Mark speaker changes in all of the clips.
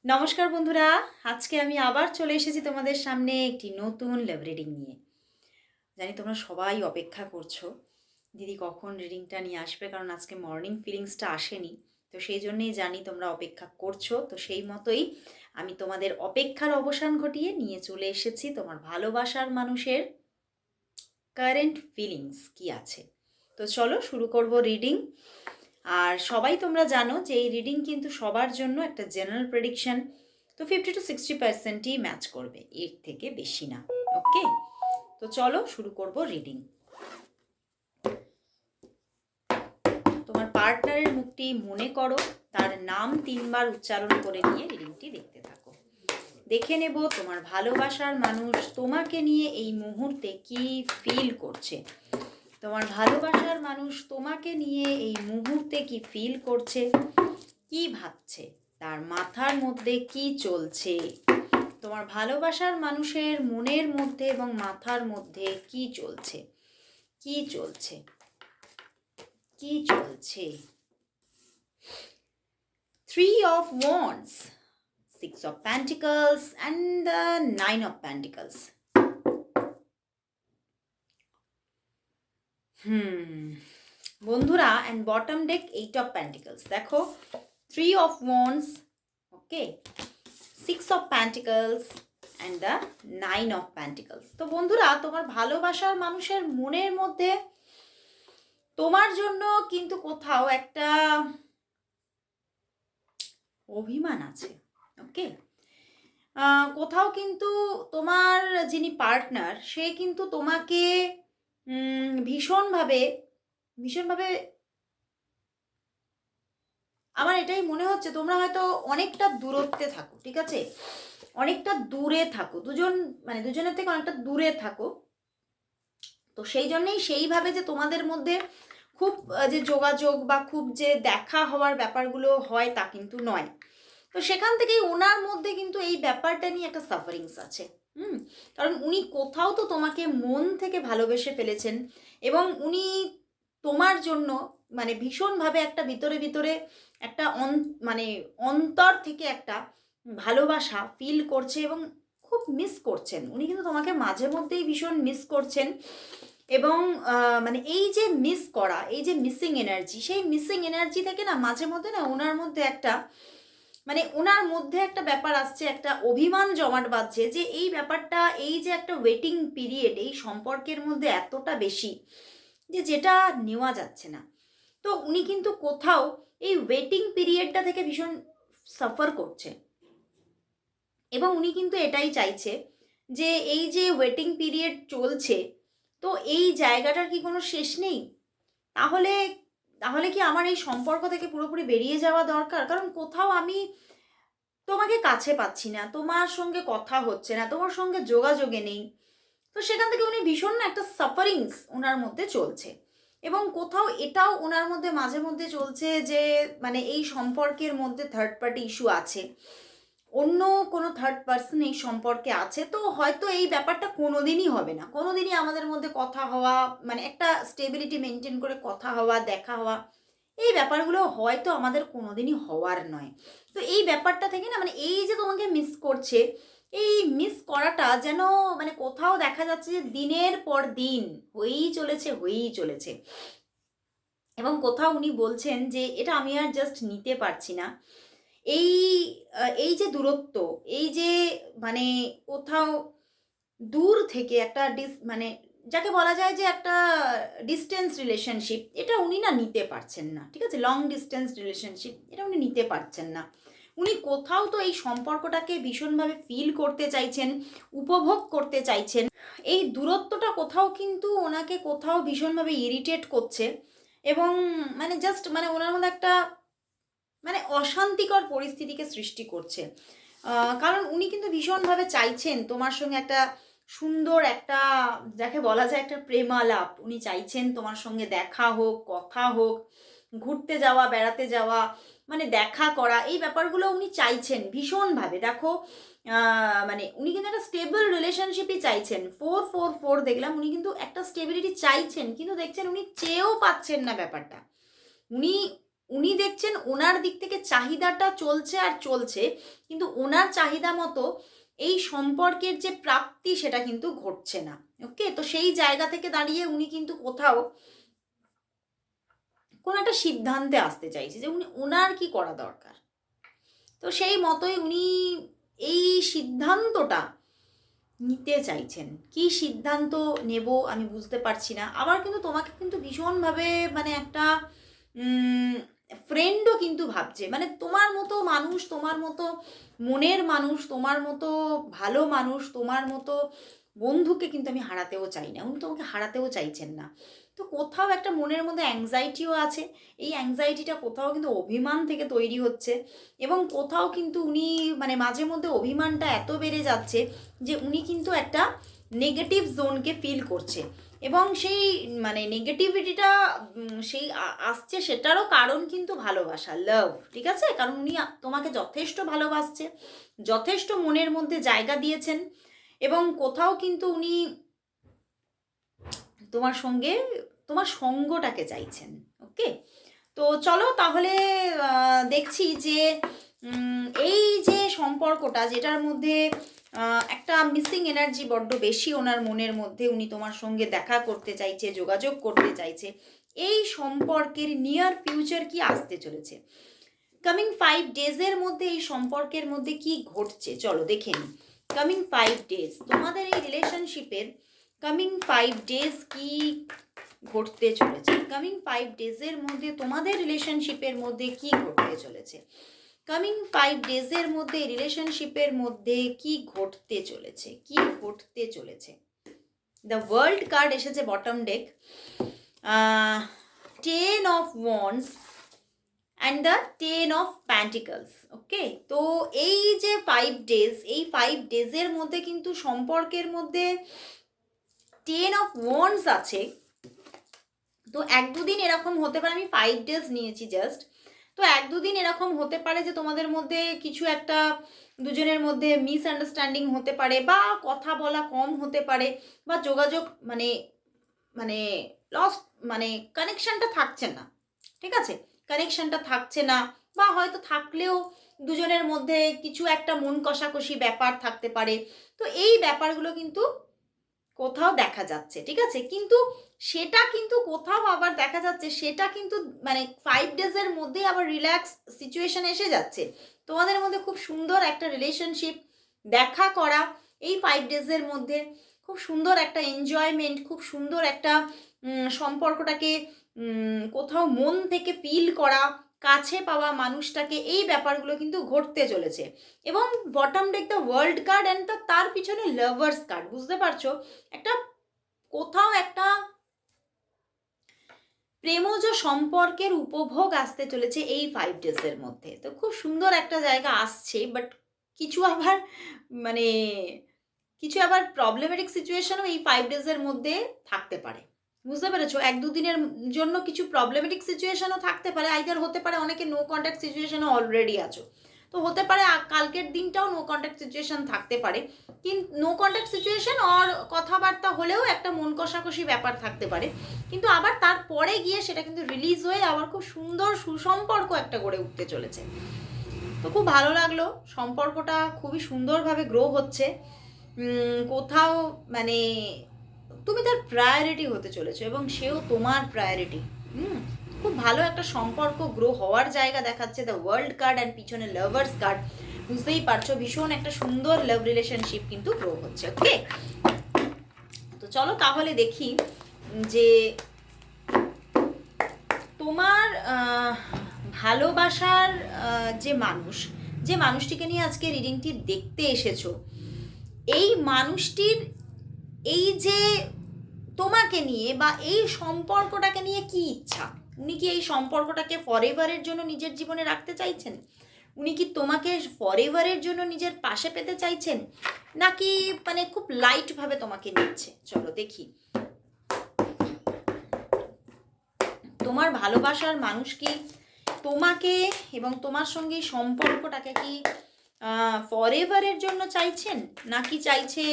Speaker 1: নমস্কার বন্ধুরা, আজকে আমি আবার চলে এসেছি তোমাদের সামনে একটি নতুন লাভ রিডিং নিয়ে। জানি তোমরা সবাই অপেক্ষা করছো দিদি কখন রিডিংটা নিয়ে আসবে, কারণ আজকে মর্নিং ফিলিংসটা আসেনি। তো সেই জন্যেই জানি তোমরা অপেক্ষা করছো। তো সেই মতোই আমি তোমাদের অপেক্ষার অবসান ঘটিয়ে নিয়ে চলে এসেছি তোমার ভালোবাসার মানুষের কারেন্ট ফিলিংস কি আছে। তো চলো শুরু করব রিডিং। আর সবাই তোমরা জানো যে এই রিডিং কিন্তু সবার জন্য একটা জেনারেল প্রেডিকশন। তো 50 to 60%ই ম্যাচ করবে, এর থেকে বেশি না। ওকে, তো চলো শুরু করব রিডিং। তোমার পার্টনারের মুখটি মনে করো, তার নাম 3বার উচ্চারণ করে নিয়ে রিডিংটি দেখতে থাকো। দেখে নেব তোমার ভালোবাসার মানুষ তোমাকে নিয়ে এই মুহূর্তে কি ফিল করছে। তোমার ভালোবাসার মানুষ তোমাকে নিয়ে এই মুহূর্তে কি ফিল করছে, কি ভাবছে, তার মাথার মধ্যে কি চলছে। তোমার ভালোবাসার মানুষের মনের মধ্যে এবং মাথার মধ্যে কি চলছে, কি চলছে, কি চলছে। 3 of Wands, 6 of Pentacles and the 9 of Pentacles. বন্ধুরা, and bottom day 8 of Pentacles। দেখো 3 of Wands, okay, 6 of Pentacles and the 9 of Pentacles। তো বন্ধুরা, তোমার ভালোবাসার মানুষের মনের মধ্যে তোমার জন্য কিন্তু কোথাও একটা অভিমান আছে। ওকে, কোথাও কিন্তু তোমার যিনি পার্টনার সে কিন্তু তোমাকে ভীষণভাবে ভীষণভাবে, আমার এটাই মনে হচ্ছে তোমরা হয়তো অনেকটা দূরত্বে থাকো, ঠিক আছে, অনেকটা দূরে থাকো, দুজনের থেকে অনেকটা দূরে থাকো। তো সেই জন্যেই সেইভাবে যে তোমাদের মধ্যে খুব যে যোগাযোগ বা খুব যে দেখা হওয়ার ব্যাপারগুলো হয় তা কিন্তু নয়। তো সেখান থেকেই ওনার মধ্যে কিন্তু এই ব্যাপারটা নিয়ে একটা সাফারিংস আছে। কারণ উনি কোথাও তো তোমাকে মন থেকে ভালোবেসে ফেলেছেন এবং উনি তোমার জন্য ভীষণভাবে একটা ভিতরে ভিতরে একটা অন্তর থেকে একটা ভালোবাসা ফিল করছে এবং খুব মিস করছেন। উনি কিন্তু তোমাকে মাঝে মধ্যেই ভীষণ মিস করছেন এবং এই যে মিস করা, এই যে মিসিং এনার্জি, সেই মিসিং এনার্জি থেকে না মাঝে মধ্যে না ওনার মধ্যে একটা ওনার মধ্যে একটা ব্যাপার আসছে, একটা অভিমান জমাট বাঁধছে যে এই ব্যাপারটা, এই যে একটা ওয়েটিং পিরিয়ড এই সম্পর্কের মধ্যে এতটা বেশি যে যেটা নেওয়া যাচ্ছে না। তো উনি কিন্তু কোথাও এই ওয়েটিং পিরিয়ডটা থেকে ভীষণ সাফার করছে এবং উনি কিন্তু এটাই চাইছে যে এই যে ওয়েটিং পিরিয়ড চলছে, তো এই জায়গাটার কি কোনো শেষ নেই? তাহলে তাহলে কি আমার এই সম্পর্ক থেকে পুরোপুরি বেরিয়ে যাওয়া দরকার? কারণ কোথাও আমি তোমাকে কাছে পাচ্ছি না, তোমার সঙ্গে কথা হচ্ছে না, তোমার সঙ্গে যোগাযোগে নেই। তো সেখান থেকে উনি ভীষণ না একটা সাফারিংস ওনার মধ্যে চলছে এবং কোথাও এটাও ওনার মধ্যে মাঝে মধ্যে চলছে যে এই সম্পর্কের মধ্যে থার্ড পার্টি ইস্যু আছে, অন্য কোনো থার্ড পার্সন এই সম্পর্কে আছে। তো হয়তো এই ব্যাপারটা কোনোদিনই হবে না, কোনোদিনই আমাদের মধ্যে কথা হওয়া, একটা স্টেবিলিটি মেনটেন করে কথা হওয়া, দেখা হওয়া, এই ব্যাপারগুলো হয়তো আমাদের কোনোদিনই হওয়ার নয়। তো এই ব্যাপারটা থেকে না এই যে তোমাকে মিস করছে, এই মিস করাটা যেন কোথাও দেখা যাচ্ছে যে দিনের পর দিন হয়েই চলেছে, হয়েই চলেছে। এবং কোথাও উনি বলছেন যে এটা আমি আর জাস্ট নিতে পারছি না। এই এই যে দূরত্ব, এই যে কোথাও দূর থেকে একটা যাকে বলা যায় যে একটা ডিস্টেন্স রিলেশনশিপ, এটা উনি না নিতে পারছেন না, ঠিক আছে, লং ডিস্টেন্স রিলেশনশিপ এটা উনি নিতে পারছেন না। উনি কোথাও তো এই সম্পর্কটাকে ভীষণভাবে ফিল করতে চাইছেন, উপভোগ করতে চাইছেন। এই দূরত্বটা কোথাও কিন্তু ওনাকে কোথাও ভীষণভাবে ইরিটেট করছে এবং জাস্ট ওনার মধ্যে একটা অশান্তিকর পরিস্থিতিকে সৃষ্টি করছে। কারণ উনি কিন্তু ভীষণভাবে চাইছেন তোমার সঙ্গে একটা সুন্দর একটা, যাকে বলা যায় একটা প্রেমালাপ, উনি চাইছেন তোমার সঙ্গে দেখা হোক, কথা হোক, ঘুরতে যাওয়া, বেড়াতে যাওয়া, দেখা করা, এই ব্যাপারগুলো উনি চাইছেন ভীষণভাবে। দেখো উনি কিন্তু একটা স্টেবল রিলেশনশিপই চাইছেন। 4-4-4 দেখলাম, উনি কিন্তু একটা স্টেবিলিটি চাইছেন, কিন্তু দেখছেন উনি চেয়েও পাচ্ছেন না ব্যাপারটা। উনি উনি দেখছেন ওনার দিক থেকে চাহিদাটা চলছে আর চলছে, কিন্তু ওনার চাহিদা মতো এই সম্পর্কের যে প্রাপ্তি সেটা কিন্তু ঘটছে না। ওকে, তো সেই জায়গা থেকে দাঁড়িয়ে উনি কিন্তু কোথাও কোনো একটা সিদ্ধান্তে আসতে চাইছে যে ওনার কি করা দরকার। তো সেই মতোই উনি এই সিদ্ধান্তটা নিতে চাইছেন। কি সিদ্ধান্ত নেব আমি বুঝতে পারছি না। আবার কিন্তু তোমাকে কিন্তু ভীষণভাবে মানে একটা ফ্রেন্ডও কিন্তু ভাবছে, মানে তোমার মতো মানুষ, তোমার মতো মনের মানুষ, তোমার মতো ভালো মানুষ, তোমার মতো বন্ধুকে কিন্তু আমি হারাতেও চাই না, উনি তোমাকে হারাতেও চাইছেন না। তো কোথাও একটা মনের মধ্যে অ্যাংজাইটিও আছে, এই অ্যাংজাইটিটা কোথাও কিন্তু অভিমান থেকে তৈরি হচ্ছে, এবং কোথাও কিন্তু উনি মানে মাঝে মধ্যে অভিমানটা এত বেড়ে যাচ্ছে যে উনি কিন্তু একটা নেগেটিভ জোনকে ফিল করছে, এবং সেই মানে নেগেটিভিটিটা সেই আসছে সেটারও কারণ কিন্তু ভালোবাসা, লাভ, ঠিক আছে? কারণ উনি তোমাকে যথেষ্ট ভালোবাসছে, যথেষ্ট মনের মধ্যে জায়গা দিয়েছেন, এবং কোথাও কিন্তু উনি তোমার সঙ্গে তোমার সঙ্গটাকে চাইছেন। ওকে, তো চলো তাহলে দেখছি যে এই যে সম্পর্কটা যেটার মধ্যে একটা মিসিং এনার্জি বড্ড বেশি ওনার মনের মধ্যে, উনি তোমার সঙ্গে দেখা করতে চাইছে, যোগাযোগ করতে চাইছে, এই সম্পর্কের নিয়ার ফিউচার কি আসতে চলেছে, কামিং 5 ডেজের মধ্যে এই সম্পর্কের মধ্যে কি ঘটছে চলো দেখে নিই। কামিং 5 ডেজ তোমাদের এই রিলেশনশিপের কামিং 5 ডেজ কি ঘটতে চলেছে, কামিং 5 ডেজের মধ্যে তোমাদের রিলেশনশিপের মধ্যে কি ঘটতে চলেছে, কামিং 5 ডেজের মধ্যে রিলেশনশিপের মধ্যে কি ঘটতে চলেছে, কি ঘটতে চলেছে। দ্য ওয়ার্ল্ড কার্ড এসেছে bottom deck, 10 of wands and the 10 of pentacles. Okay, তো এই যে 5 ডেজ, এই 5 ডেজের মধ্যে কিন্তু সম্পর্কের মধ্যে 10 অফ ওয়ান্ডস আছে। তো 1-2 দিন এরকম হতে পারে, আমি 5 ডেজ নিয়েছি জাস্ট, তো 1-2 দিন এরকম হতে পারে যে তোমাদের মধ্যে কিছু একটা দুজনের মধ্যে মিসআন্ডারস্ট্যান্ডিং হতে পারে, বা কথা বলা কম হতে পারে, বা যোগাযোগ মানে মানে লস্ট, মানে কানেকশনটা থাকছে না, ঠিক আছে? কানেকশনটা থাকছে না, বা হয়তো থাকলেও দুজনের মধ্যে কিছু একটা মন কষাকষি ব্যাপার থাকতে পারে। তো এই ব্যাপারগুলো কিন্তু কোথাও দেখা যাচ্ছে, ঠিক আছে? কিন্তু সেটা কিন্তু কোথাও আবার দেখা যাচ্ছে সেটা কিন্তু মানে 5 ডেজের মধ্যে আবার রিল্যাক্স সিচুয়েশন এসে যাচ্ছে, তোমাদের মধ্যে খুব সুন্দর একটা রিলেশনশিপ দেখা করা এই 5 ডেজের মধ্যে, খুব সুন্দর একটা এনজয়মেন্ট, খুব সুন্দর একটা সম্পর্কটাকে কোথাও মন থেকে ফিল করা, কাছে পাওয়া মানুষটাকে, এই ব্যাপারগুলো কিন্তু ঘটতে চলেছে। এবং bottom day the world card and তার পিছনে লাভার্স কার্ড, বুঝতে পারছো? একটা কোথাও একটা প্রেমজ সম্পর্কের উপভোগ আসতে চলেছে এই 5 ডেজের মধ্যে। তো খুব সুন্দর একটা জায়গা আসছে, বাট কিছু আবার মানে কিছু আবার প্রবলেমেটিক সিচুয়েশনও এই 5 ডেজের মধ্যে থাকতে পারে, বুঝতে পেরেছো? 1-2 দিনের জন্য কিছু প্রবলেমেটিক সিচুয়েশনও থাকতে পারে, আইদার হতে পারে অনেকে নো কন্ট্যাক্ট সিচুয়েশনও অলরেডি আছো, তো হতে পারে কালকের দিনটাও নো কন্ট্যাক্ট সিচুয়েশন থাকতে পারে, কিন্তু নো কন্ট্যাক্ট সিচুয়েশন আর কথাবার্তা হলেও একটা মন কষাকষি ব্যাপার থাকতে পারে, কিন্তু আবার তারপরে গিয়ে সেটা কিন্তু রিলিজ হয়ে আবার খুব সুন্দর সুসম্পর্ক একটা গড়ে উঠতে চলেছে। তো খুব ভালো লাগলো, সম্পর্কটা খুবই সুন্দরভাবে গ্রো হচ্ছে, কোথাও মানে তুমি তার প্রায়োরিটি হতে চলেছো এবং সেও তোমার প্রায়োরিটি। খুব ভালো একটা সম্পর্ক গ্রো হওয়ার জায়গা দেখাচ্ছে দ্য ওয়ার্ল্ড কার্ড অ্যান্ড পিছনে লাভার্স কার্ড, বুঝতেই পারছো ভীষণ একটা সুন্দর লাভ রিলেশনশিপ কিন্তু গ্রো হচ্ছে। ওকে, তো চলো তাহলে দেখি যে তোমার ভালোবাসার যে মানুষ, যে মানুষটিকে নিয়ে আজকে রিডিংটি দেখতে এসেছো, এই মানুষটির এই যে তোমাকে নিয়ে বা এই সম্পর্কটাকে নিয়ে কি ইচ্ছা, উনি কি এই সম্পর্কটাকে ফরএভারের জন্য নিজের জীবনে রাখতে চাইছেন, উনি কি তোমাকে ফরএভারের জন্য নিজের পাশে পেতে চাইছেন, নাকি মানে খুব লাইটভাবে তোমাকে নিচ্ছে? চলো দেখি তোমার ভালোবাসার মানুষ কি তোমাকে এবং তোমার সঙ্গে সম্পর্কটাকে কি ফরএভারের জন্য চাইছেন, নাকি চাইছে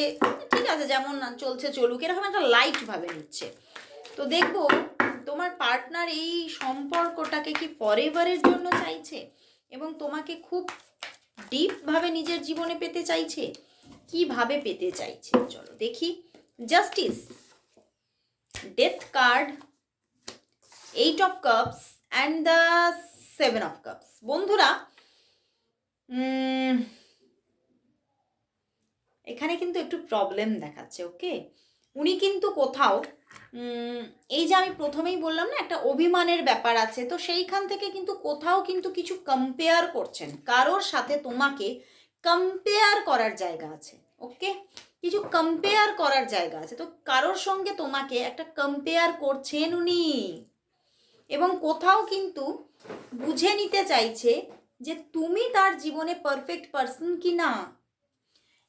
Speaker 1: ঠিক আছে যেমন চলছে চলুক, এরকম একটা লাইটভাবে নিচ্ছে। তো দেখবো তোমার পার্টনার এই সম্পর্কটাকে কি ফরএভারের জন্য চাইছে এবং তোমাকে খুব ডিপভাবে নিজের জীবনে পেতে চাইছে? কিভাবে পেতে চাইছে চলো দেখি। Justice, death card, 8 of cups and the 7 of cups. বন্ধুরা এখানে কিন্তু একটু প্রবলেম দেখাচ্ছে। ওকে, উনি কিন্তু কোথাও এই যে আমি প্রথমেই বললাম না একটা অভিমানের ব্যাপার আছে, তো সেইখান থেকে কিন্তু কোথাও কিন্তু কিছু কম্পেয়ার করছেন, কারোর সাথে তোমাকে কম্পেয়ার করার জায়গা আছে। ওকে, কিছু কম্পেয়ার করার জায়গা আছে, তো কারোর সঙ্গে তোমাকে একটা কম্পেয়ার করছেন উনি, এবং কোথাও কিন্তু বুঝে নিতে চাইছে যে তুমি তার জীবনে পারফেক্ট পারসন কি না,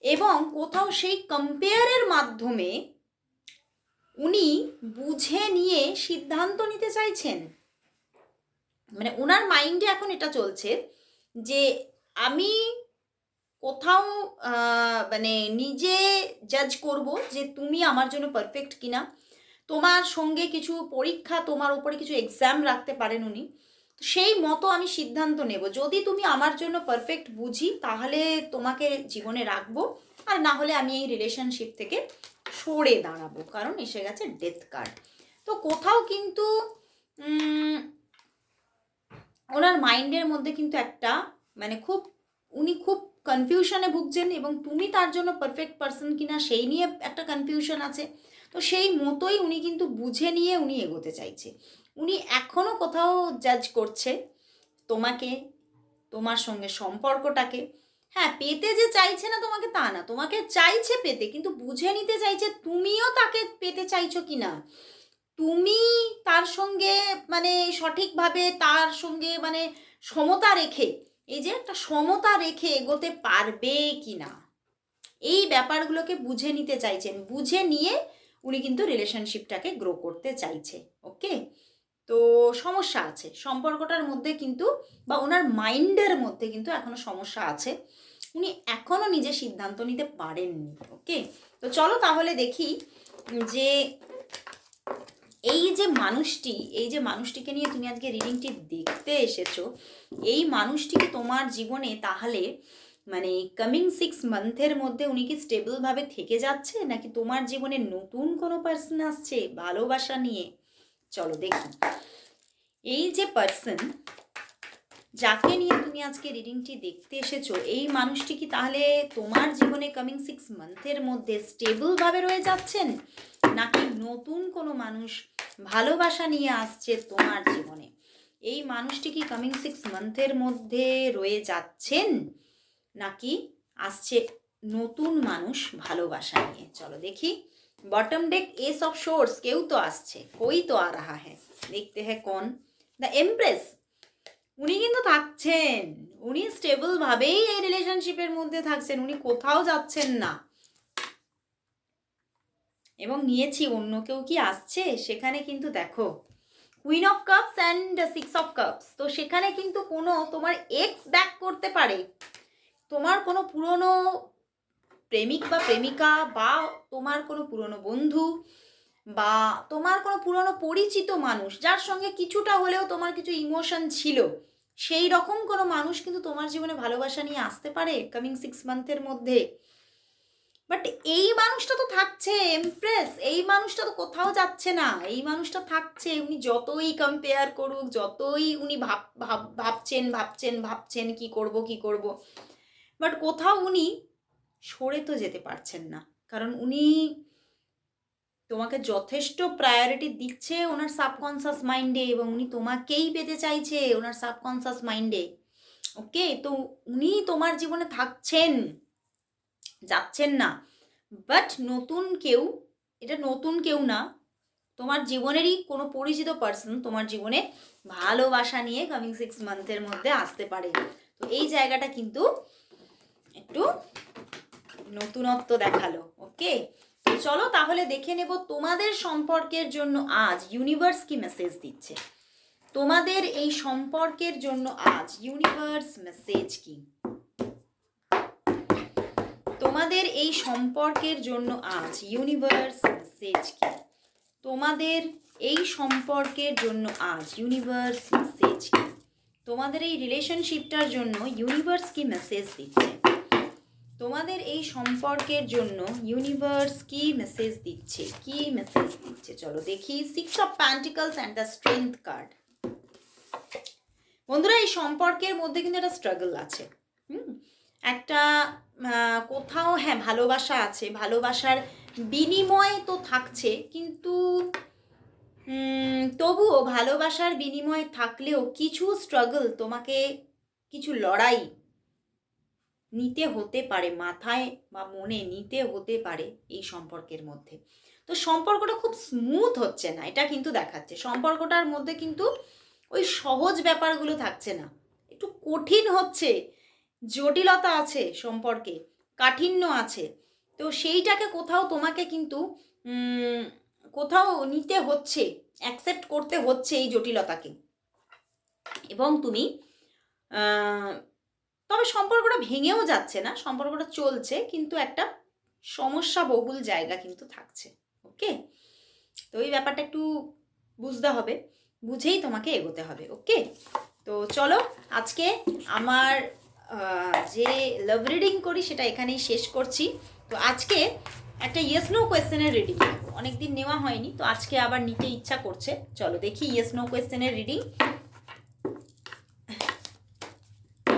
Speaker 1: এবং কোথাও সেই কম্পেয়ারের মাধ্যমে উনি বুঝে নিয়ে সিদ্ধান্ত নিতে চাইছেন। মানে ওনার মাইন্ডে এখন এটা চলছে যে আমি কোথাও মানে নিজে জাজ করব যে তুমি আমার জন্য পারফেক্ট কিনা। তোমার সঙ্গে কিছু পরীক্ষা, তোমার উপরে কিছু এক্সাম রাখতে পারেন উনি, সেই মতো আমি সিদ্ধান্ত নেব। যদি তুমি আমার জন্য পারফেক্ট বুঝি তাহলে তোমাকে জীবনে রাখবো, আর না হলে আমি এই রিলেশনশিপ থেকে সরে দাঁড়াবো, কারণ এসে গেছে ডেথ কার্ড। তো কোথাও কিন্তু ওনার মাইন্ডের মধ্যে কিন্তু একটা মানে উনি খুব কনফিউশনে ভুগছেন, এবং তুমি তার জন্য পারফেক্ট পারসন কিনা সেই নিয়ে একটা কনফিউশন আছে। তো সেই মতোই উনি কিন্তু বুঝে নিয়ে উনি এগোতে চাইছে। উনি এখনও কোথাও জাজ করছে তোমাকে, তোমার সঙ্গে সম্পর্কটাকে। হ্যাঁ, পেতে যে চাইছে না তোমাকে তা না, তোমাকে চাইছে পেতে, কিন্তু বুঝে নিতে চাইছে তুমিও তাকে পেতে চাইছো কি না, তুমি তার সঙ্গে মানে সঠিকভাবে তার সঙ্গে মানে সমতা রেখে, এই যে একটা সমতা রেখে এগোতে পারবে কি না, এই ব্যাপারগুলোকে বুঝে নিতে চাইছেন। বুঝে নিয়ে উনি কিন্তু রিলেশনশিপটাকে গ্রো করতে চাইছে। ওকে, তো সমস্যা আছে সম্পর্কটার মধ্যে কিন্তু, বা ওনার মাইন্ডের মধ্যে কিন্তু এখনো সমস্যা আছে, উনি এখনো নিজে সিদ্ধান্ত নিতে পারেননি। ওকে, তো চলো তাহলে দেখি যে এই যে মানুষটিকে নিয়ে তুমি আজকে রিডিংটি দেখতে এসেছো, এই মানুষটিকে তোমার জীবনে তাহলে মানে কামিং 6 মান্থের মধ্যে উনি কি স্টেবলভাবে থেকে যাচ্ছে, নাকি তোমার জীবনে নতুন কোনো পার্সন আসছে ভালোবাসা নিয়ে? চলো দেখি। এই যে পার্সন যাকে নিয়ে তুমি আজকে রিডিংটি দেখতে এসেছো, এই মানুষটি কি তাহলে তোমার জীবনে কামিং 6 মান্থের মধ্যে স্টেবলভাবে রয়ে যাচ্ছেন, নাকি নতুন কোনো মানুষ ভালোবাসা নিয়ে আসছে তোমার জীবনে? এই মানুষটি কি কামিং 6 মান্থের মধ্যে রয়ে যাচ্ছেন, নাকি আসছে নতুন মানুষ ভালোবাসা নিয়ে? চলো দেখি। Bottom day S of swords, কেউ তো আসছে, কোই তো আ রাহা হ্যাঁ, দেখতে হ্যাঁ কোন। দ্য এমপ্রেস, উনি কিন্তু থাকছেন, উনি স্টেবল ভাবেই এই রিলেশনশিপের মধ্যে থাকছেন, উনি কোথাও যাচ্ছেন না। এবং নিয়েছি অন্য কেউ কি আসছে, সেখানে কিন্তু দেখো queen of cups and 6 of cups. তো সেখানে কিন্তু কোনো তোমার এক্স ব্যাক করতে পারে, তোমার কোনো পুরনো প্রেমিক বা প্রেমিকা, বা তোমার কোনো পুরনো বন্ধু, বা তোমার কোনো পুরনো পরিচিত মানুষ যার সঙ্গে কিছুটা হলেও তোমার কিছু ইমোশন ছিল, সেই রকম কোনো মানুষ কিন্তু তোমার জীবনে ভালোবাসা নিয়ে আসতে পারে কামিং 6 মান্থের মধ্যে। বাট এই মানুষটা তো থাকছে এমপ্রেস, এই মানুষটা তো কোথাও যাচ্ছে না, এই মানুষটা থাকছে। উনি যতই কম্পেয়ার করুক, যতই উনি ভাবছেন কি করব, বাট কোথাও উনি সরে তো যেতে পারছেন না, কারণ উনি তোমাকে যথেষ্ট প্রায়োরিটি দিচ্ছে ওনার সাবকনসিয়াস মাইন্ডে, এবং উনি তোমাকেই পেতে চাইছে ওনার সাবকনসিয়াস মাইন্ডে। ওকে, তো উনি তোমার জীবনে থাকছেন, যাচ্ছেন না। বাট নতুন কেউ, এটা নতুন কেউ না, তোমার জীবনেরই কোনো পরিচিত পার্সন তোমার জীবনে ভালোবাসা নিয়ে কামিং 6 মান্থের মধ্যে আসতে পারে। তো এই জায়গাটা কিন্তু একটু নতুনত্ব দেখালো। ওকে, তো চলো তাহলে দেখে নেব তোমাদের সম্পর্কের জন্য আজ ইউনিভার্স কি মেসেজ দিচ্ছে। তোমাদের এই সম্পর্কের জন্য আজ ইউনিভার্স মেসেজ কি, তোমাদের এই সম্পর্কের জন্য আজ ইউনিভার্স মেসেজ কি। তোমাদের এই সম্পর্কের জন্য আজ ইউনিভার্স মেসেজ কি? তোমাদের এই রিলেশনশিপটার জন্য ইউনিভার্স কি মেসেজ দিচ্ছে? তোমাদের এই সম্পর্কের জন্য ইউনিভার্স কি মেসেজ দিচ্ছে? কি মেসেজ দিচ্ছে চলো দেখি। 6 of pentacles and the strength card. বন্ধুরা, এই সম্পর্কের মধ্যে কিন্তু একটা স্ট্রাগল আছে। একটা কোথাও হ্যাঁ ভালোবাসা আছে, ভালোবাসার বিনিময় তো থাকছে, কিন্তু তবুও ভালোবাসার বিনিময় থাকলেও কিছু স্ট্রাগল, তোমাকে কিছু লড়াই নিতে হতে পারে, মাথায় বা মনে নিতে হতে পারে এই সম্পর্কের মধ্যে। তো সম্পর্কটা খুব স্মুথ হচ্ছে না, এটা কিন্তু দেখাচ্ছে। সম্পর্কটার মধ্যে কিন্তু ওই সহজ ব্যাপারগুলো থাকছে না, একটু কঠিন হচ্ছে, জটিলতা আছে সম্পর্কে, কাঠিন্য আছে। তো সেইটাকে কোথাও তোমাকে কিন্তু কোথাও নিতে হচ্ছে, অ্যাকসেপ্ট করতে হচ্ছে এই জটিলতাকে। এবং তুমি তবে সম্পর্কটা ভেঙেও যাচ্ছে না, সম্পর্কটা চলছে, কিন্তু একটা সমস্যা বহুল জায়গা কিন্তু থাকছে। ওকে, তো এই ব্যাপারটা একটু বুঝতে হবে, বুঝেই তোমাকে এগোতে হবে। ওকে, তো চলো আজকে আমার যে লাভ রিডিং করি সেটা এখানেই শেষ করছি। তো আজকে একটা ইয়েস নো কোয়েশ্চেনের রিডিং, অনেকদিন নেওয়া হয়নি, তো আজকে আবার নিতে ইচ্ছা করছে। চলো দেখি ইয়েস নো কোয়েশ্চেনের রিডিং,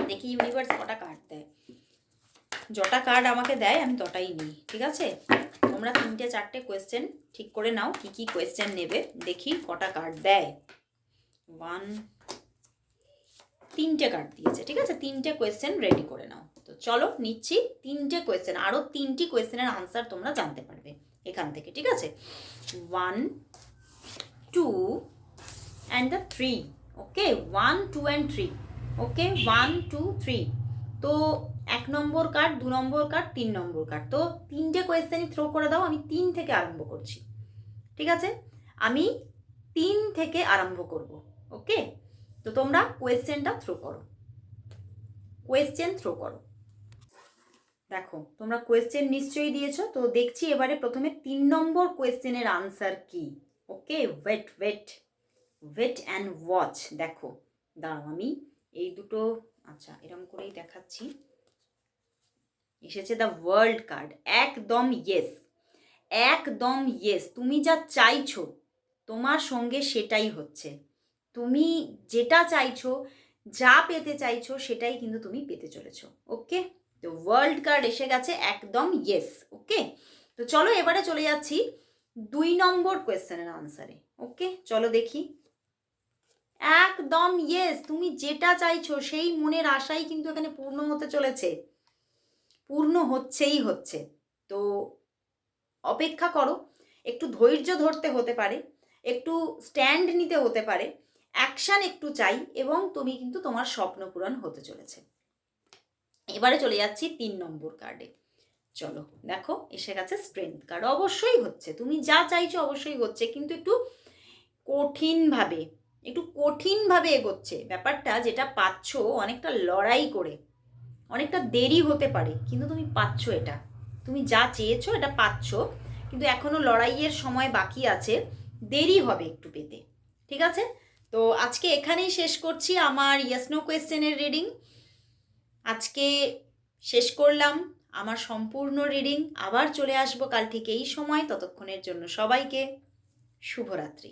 Speaker 1: দেখি ইউনিভার্স কটা কার্ড দেয়। যটা কার্ড আমাকে দেয় আমি তটাই নিই, ঠিক আছে? তোমরা 3-4টে কোয়েশ্চেন ঠিক করে নাও, কি কি কোয়েশ্চেন নেবে, দেখি কটা কার্ড দেয়। 3টে কার্ড দিয়েছে, ঠিক আছে? 3টে কোয়েশ্চেন রেডি করে নাও। তো চলো নিচ্ছি 3টে কোয়েশ্চেন, আরও 3টি কোয়েশ্চেনের আনসার তোমরা জানতে পারবে এখান থেকে, ঠিক আছে? 1, 2 অ্যান্ড দ্য 3। Okay, 1, 2 and 3। ওকে, 1, 2, 3। তো 1 নম্বর কার্ড, 2 নম্বর কার্ড, 3 নম্বর কার্ড। তো 3টে কোয়েশ্চেনই থ্রো করে দাও, আমি 3 থেকে আরম্ভ করছি, ঠিক আছে? আমি 3 থেকে আরম্ভ করব। ওকে, তো তোমরা কোয়েশ্চেনটা থ্রো করো, কোয়েশ্চেন থ্রো করো। দেখো তোমরা কোয়েশ্চেন নিশ্চয়ই দিয়েছো, তো দেখছি এবারে প্রথমে 3 নম্বর কোয়েশ্চেনের আনসার কি। Okay, wait wait wait and watch. দেখো দাঁড়াও, আমি এই দুটো আচ্ছা এরকম করেই দেখাচ্ছি। এসেছে দ্য ওয়ার্ল্ড কার্ড। একদম ইয়েস, একদম ইয়েস। তুমি যা চাইছো তোমার সঙ্গে সেটাই হচ্ছে। তুমি যেটা চাইছো, যা পেতে চাইছো, সেটাই কিন্তু তুমি পেতে চলেছো। ওকে, তো ওয়ার্ল্ড কার্ড এসে গেছে, একদম ইয়েস। ওকে, তো চলো এবারে চলে যাচ্ছি 2 নম্বর কোয়েশ্চেনের আনসারে। ওকে, চলো দেখি। একদম ইয়েস, তুমি যেটা চাইছো সেই মনের আশাই কিন্তু এখানে পূর্ণ হতে চলেছে, পূর্ণ হচ্ছেই হচ্ছে। তো অপেক্ষা করো, একটু ধৈর্য ধরতে হতে পারে, একটু স্ট্যান্ড নিতে হতে পারে, অ্যাকশান একটু চাই, এবং তুমি কিন্তু তোমার স্বপ্ন পূরণ হতে চলেছে। এবারে চলে যাচ্ছি 3 নম্বর কার্ডে। চলো দেখো এসে গেছে স্ট্রেংথ কার্ড। অবশ্যই হচ্ছে, তুমি যা চাইছো অবশ্যই হচ্ছে, কিন্তু একটু কঠিনভাবে, একটু কঠিনভাবে এগোচ্ছে ব্যাপারটা। যেটা পাচ্ছ অনেকটা লড়াই করে, অনেকটা দেরি হতে পারে, কিন্তু তুমি পাচ্ছ এটা। তুমি যা চেয়েছো এটা পাচ্ছ, কিন্তু এখনও লড়াইয়ের সময় বাকি আছে, দেরি হবে একটু পেতে, ঠিক আছে? তো আজকে এখানেই শেষ করছি আমার ইয়েস নো কোয়েশ্চেনের রিডিং। আজকে শেষ করলাম আমার সম্পূর্ণ রিডিং। আবার চলে আসবো কাল ঠিক এই সময়। ততক্ষণের জন্য সবাইকে শুভরাত্রি।